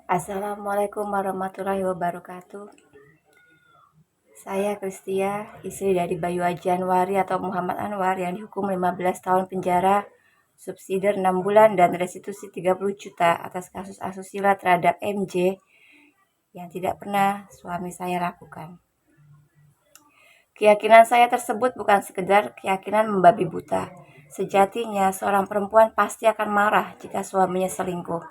Assalamualaikum warahmatullahi wabarakatuh. Saya Kristia, istri dari Bayu Januari atau Muhammad Anwar yang dihukum 15 tahun penjara, subsidi 6 bulan dan restitusi 30 juta atas kasus asusila terhadap MJ yang tidak pernah suami saya lakukan. Keyakinan saya tersebut bukan sekedar keyakinan membabi buta. Sejatinya seorang perempuan pasti akan marah jika suaminya selingkuh.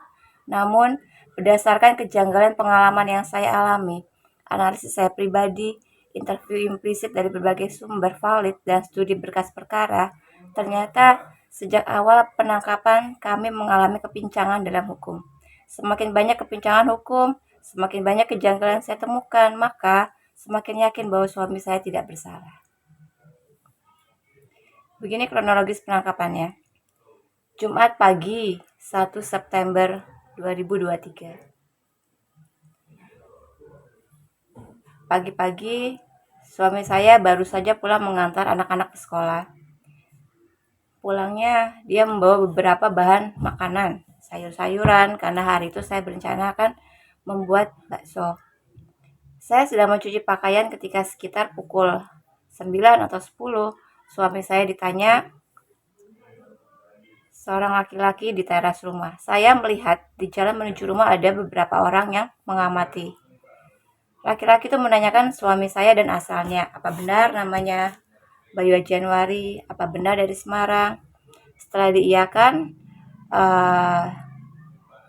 Namun, berdasarkan kejanggalan pengalaman yang saya alami, analisis saya pribadi, interview implisit dari berbagai sumber valid, dan studi berkas perkara, ternyata sejak awal penangkapan kami mengalami kepincangan dalam hukum. Semakin banyak kepincangan hukum, semakin banyak kejanggalan saya temukan, maka semakin yakin bahwa suami saya tidak bersalah. Begini kronologis penangkapannya. Jumat pagi 1 September 2023. Pagi-pagi suami saya baru saja pulang mengantar anak-anak ke sekolah. Pulangnya dia membawa beberapa bahan makanan, sayur-sayuran, karena hari itu saya berencana akan membuat bakso. Saya sedang mencuci pakaian ketika sekitar pukul 9 atau 10, suami saya ditanya seorang laki-laki di teras rumah. Saya melihat di jalan menuju rumah ada beberapa orang yang mengamati. Laki-laki itu menanyakan suami saya dan asalnya. Apa benar namanya Bayu Januari? Apa benar dari Semarang? Setelah diiyakan,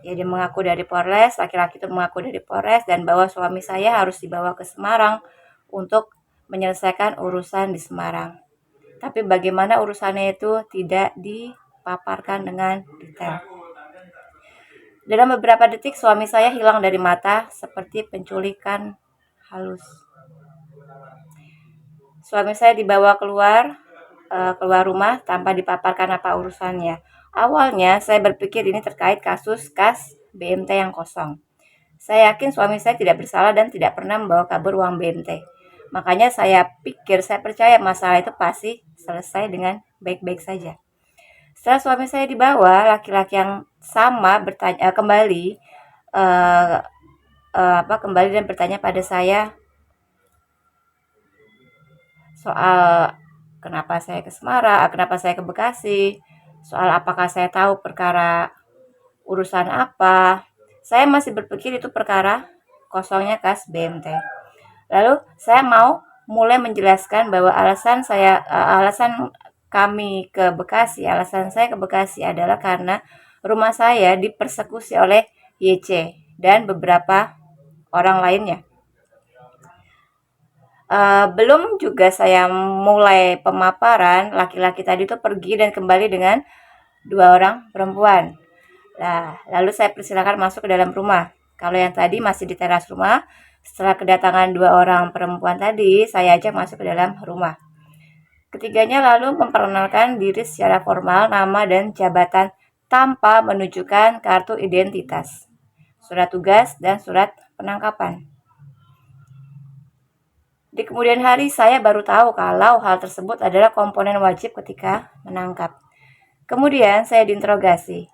dia mengaku dari Polres. Laki-laki itu mengaku dari Polres dan bahwa suami saya harus dibawa ke Semarang untuk menyelesaikan urusan di Semarang. Tapi bagaimana urusannya itu tidak dipaparkan dengan detail. Dalam beberapa detik suami saya hilang dari mata seperti penculikan halus. Suami saya dibawa keluar rumah tanpa dipaparkan apa urusannya. Awalnya saya berpikir ini terkait kasus kas BMT yang kosong. Saya yakin suami saya tidak bersalah dan tidak pernah membawa kabur uang BMT. Makanya saya percaya masalah itu pasti selesai dengan baik-baik saja. Setelah suami saya dibawa, laki-laki yang sama bertanya kembali dan bertanya pada saya soal kenapa saya ke Semarang, kenapa saya ke Bekasi, soal apakah saya tahu perkara urusan apa. Saya masih berpikir itu perkara kosongnya kas BMT. Lalu saya mau mulai menjelaskan bahwa alasan kami ke Bekasi, alasan saya ke Bekasi adalah karena rumah saya dipersekusi oleh YC dan beberapa orang lainnya. Belum juga saya mulai pemaparan, laki-laki tadi itu pergi dan kembali dengan 2 orang perempuan. Nah, lalu saya persilakan masuk ke dalam rumah. Kalau yang tadi masih di teras rumah, setelah kedatangan 2 orang perempuan tadi, saya ajak masuk ke dalam rumah. Ketiganya lalu memperkenalkan diri secara formal, nama dan jabatan tanpa menunjukkan kartu identitas, surat tugas, dan surat penangkapan. Di kemudian hari saya baru tahu kalau hal tersebut adalah komponen wajib ketika menangkap. Kemudian saya diinterogasi.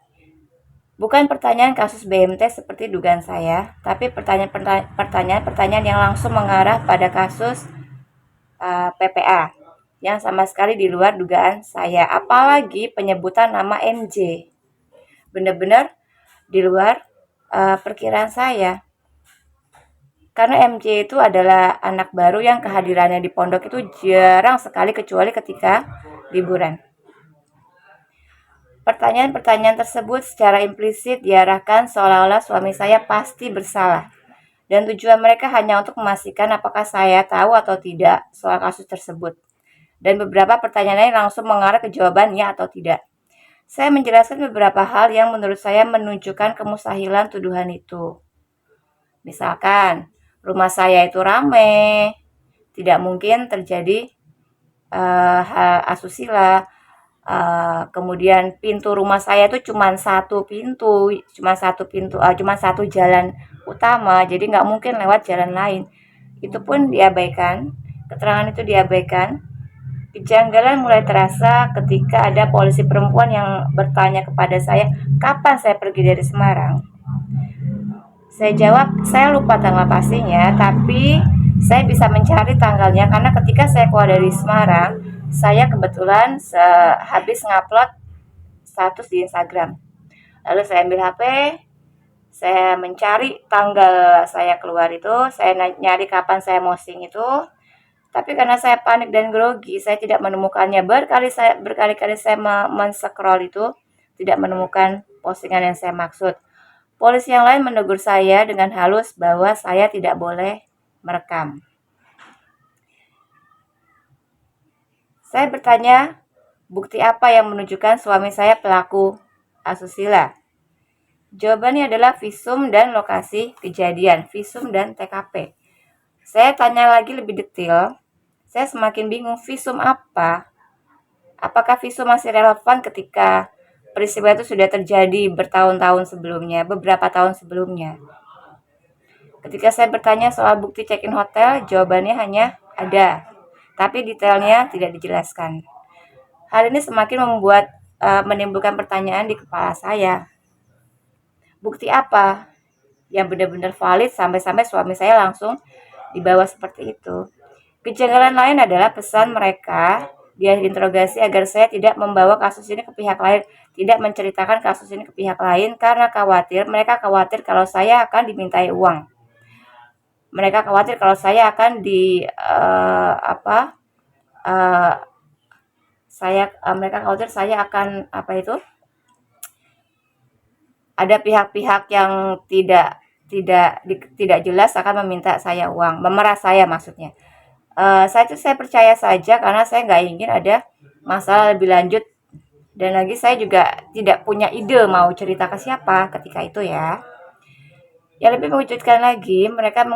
Bukan pertanyaan kasus BMT seperti dugaan saya, tapi pertanyaan yang langsung mengarah pada kasus PPA yang sama sekali di luar dugaan saya. Apalagi penyebutan nama MJ. Benar-benar di luar perkiraan saya. Karena MJ itu adalah anak baru yang kehadirannya di pondok itu jarang sekali kecuali ketika liburan. Pertanyaan-pertanyaan tersebut secara implisit diarahkan seolah-olah suami saya pasti bersalah. Dan tujuan mereka hanya untuk memastikan apakah saya tahu atau tidak soal kasus tersebut. Dan beberapa pertanyaan lain langsung mengarah ke jawaban ya atau tidak. Saya menjelaskan beberapa hal yang menurut saya menunjukkan kemustahilan tuduhan itu. Misalkan, rumah saya itu ramai, tidak mungkin terjadi asusila. Kemudian pintu rumah saya itu cuma satu jalan utama, jadi nggak mungkin lewat jalan lain. Itu pun diabaikan, keterangan itu diabaikan. Kejanggalan mulai terasa ketika ada polisi perempuan yang bertanya kepada saya, kapan saya pergi dari Semarang. Saya jawab, saya lupa tanggal pastinya, tapi saya bisa mencari tanggalnya karena ketika saya keluar dari Semarang, saya kebetulan habis ngupload status di Instagram. Lalu saya ambil HP, saya mencari tanggal saya keluar itu, saya nyari kapan saya posting itu. Tapi karena saya panik dan grogi, saya tidak menemukannya. Berkali-kali saya men-scroll itu, tidak menemukan postingan yang saya maksud. Polisi yang lain menegur saya dengan halus bahwa saya tidak boleh merekam. Saya bertanya, bukti apa yang menunjukkan suami saya pelaku asusila? Jawabannya adalah visum dan lokasi kejadian, visum dan TKP. Saya tanya lagi lebih detail, saya semakin bingung, visum apa? Apakah visum masih relevan ketika peristiwa itu sudah terjadi bertahun-tahun sebelumnya, beberapa tahun sebelumnya? Ketika saya bertanya soal bukti check-in hotel, jawabannya hanya ada, tapi detailnya tidak dijelaskan. Hal ini semakin menimbulkan pertanyaan di kepala saya. Bukti apa yang benar-benar valid sampai-sampai suami saya langsung dibawa seperti itu? Kejanggalan lain adalah pesan mereka di akhir interogasi agar saya tidak membawa kasus ini ke pihak lain, tidak menceritakan kasus ini ke pihak lain karena mereka khawatir kalau saya akan dimintai uang. Mereka khawatir kalau saya akan mereka khawatir saya akan ada pihak-pihak yang tidak jelas akan meminta saya uang, memeras saya maksudnya. Saya percaya saja karena saya nggak ingin ada masalah lebih lanjut, dan lagi saya juga tidak punya ide mau cerita ke siapa ketika itu ya. Yang lebih mengejutkan lagi, mereka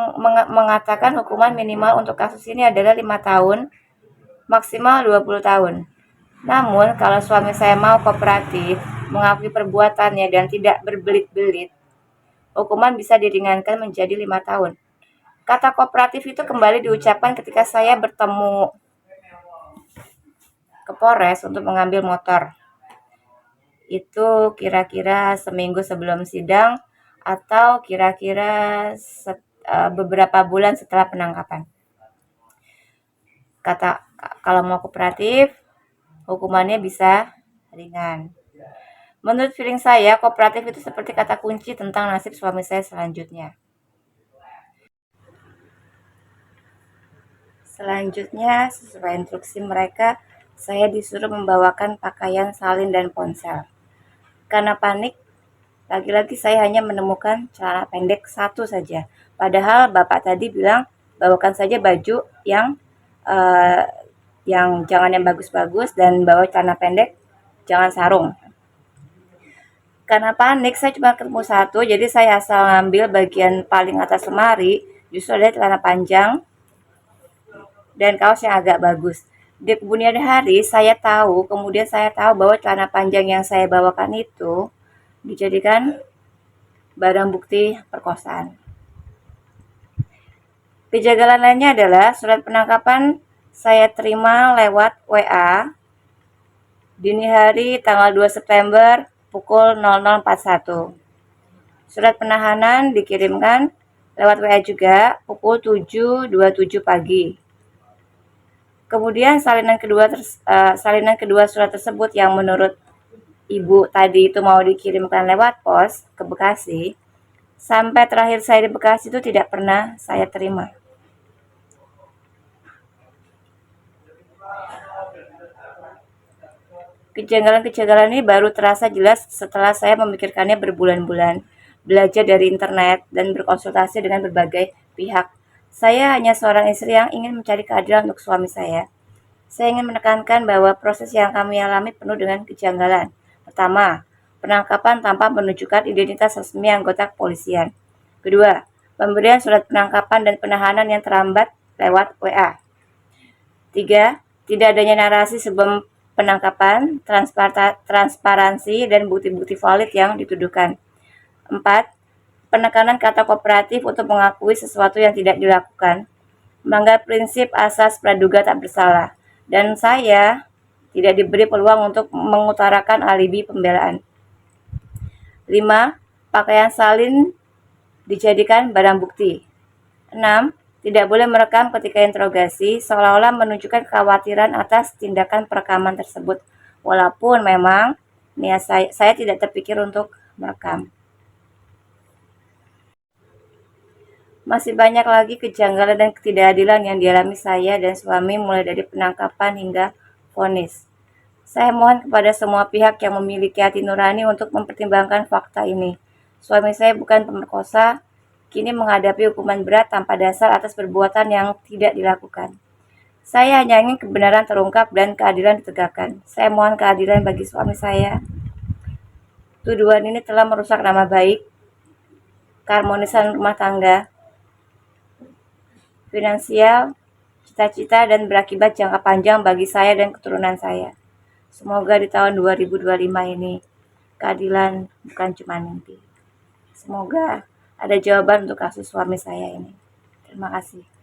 mengatakan hukuman minimal untuk kasus ini adalah 5 tahun, maksimal 20 tahun. Namun, kalau suami saya mau kooperatif, mengakui perbuatannya dan tidak berbelit-belit, hukuman bisa diringankan menjadi 5 tahun. Kata kooperatif itu kembali diucapkan ketika saya bertemu ke Polres untuk mengambil motor. Itu kira-kira seminggu sebelum sidang atau kira-kira beberapa bulan setelah penangkapan. Kalau mau kooperatif, hukumannya bisa ringan. Menurut feeling saya, kooperatif itu seperti kata kunci tentang nasib suami saya selanjutnya. Selanjutnya, sesuai instruksi mereka, saya disuruh membawakan pakaian salin dan ponsel. Karena panik, lagi-lagi saya hanya menemukan celana pendek satu saja. Padahal Bapak tadi bilang, bawakan saja baju yang jangan yang bagus-bagus dan bawa celana pendek, jangan sarung. Karena panik, saya cuma ketemu satu, jadi saya asal ngambil bagian paling atas lemari, justru ada celana panjang dan kaos yang agak bagus. Di kemudian hari, kemudian saya tahu bahwa celana panjang yang saya bawakan itu dijadikan barang bukti perkosaan. Kejanggalan lainnya adalah surat penangkapan saya terima lewat WA dini hari tanggal 2 September pukul 00.41. Surat penahanan dikirimkan lewat WA juga pukul 7.27 pagi. Kemudian salinan kedua surat tersebut yang menurut Ibu tadi itu mau dikirimkan lewat pos ke Bekasi, sampai terakhir saya di Bekasi itu tidak pernah saya terima. Kejanggalan-kejanggalan ini baru terasa jelas setelah saya memikirkannya berbulan-bulan, belajar dari internet, dan berkonsultasi dengan berbagai pihak. Saya hanya seorang istri yang ingin mencari keadilan untuk suami saya. Saya ingin menekankan bahwa proses yang kami alami penuh dengan kejanggalan. Pertama, penangkapan tanpa menunjukkan identitas resmi anggota kepolisian. Kedua, pemberian surat penangkapan dan penahanan yang terlambat lewat WA. 3. Tidak adanya narasi sebelum penangkapan, transparansi, dan bukti-bukti valid yang dituduhkan. 4. Penekanan kata kooperatif untuk mengakui sesuatu yang tidak dilakukan, melanggar prinsip asas praduga tak bersalah, dan saya tidak diberi peluang untuk mengutarakan alibi pembelaan. 5. Pakaian salin dijadikan barang bukti. 6. Tidak boleh merekam ketika interogasi, seolah-olah menunjukkan kekhawatiran atas tindakan perekaman tersebut, walaupun memang niat saya tidak terpikir untuk merekam. Masih banyak lagi kejanggalan dan ketidakadilan yang dialami saya dan suami mulai dari penangkapan hingga vonis. Saya mohon kepada semua pihak yang memiliki hati nurani untuk mempertimbangkan fakta ini. Suami saya bukan pemerkosa, kini menghadapi hukuman berat tanpa dasar atas perbuatan yang tidak dilakukan. Saya hanya ingin kebenaran terungkap dan keadilan ditegakkan. Saya mohon keadilan bagi suami saya. Tuduhan ini telah merusak nama baik, keharmonisan rumah tangga, finansial, cita-cita, dan berakibat jangka panjang bagi saya dan keturunan saya. Semoga di tahun 2025 ini keadilan bukan cuma mimpi. Semoga ada jawaban untuk kasus suami saya ini. Terima kasih.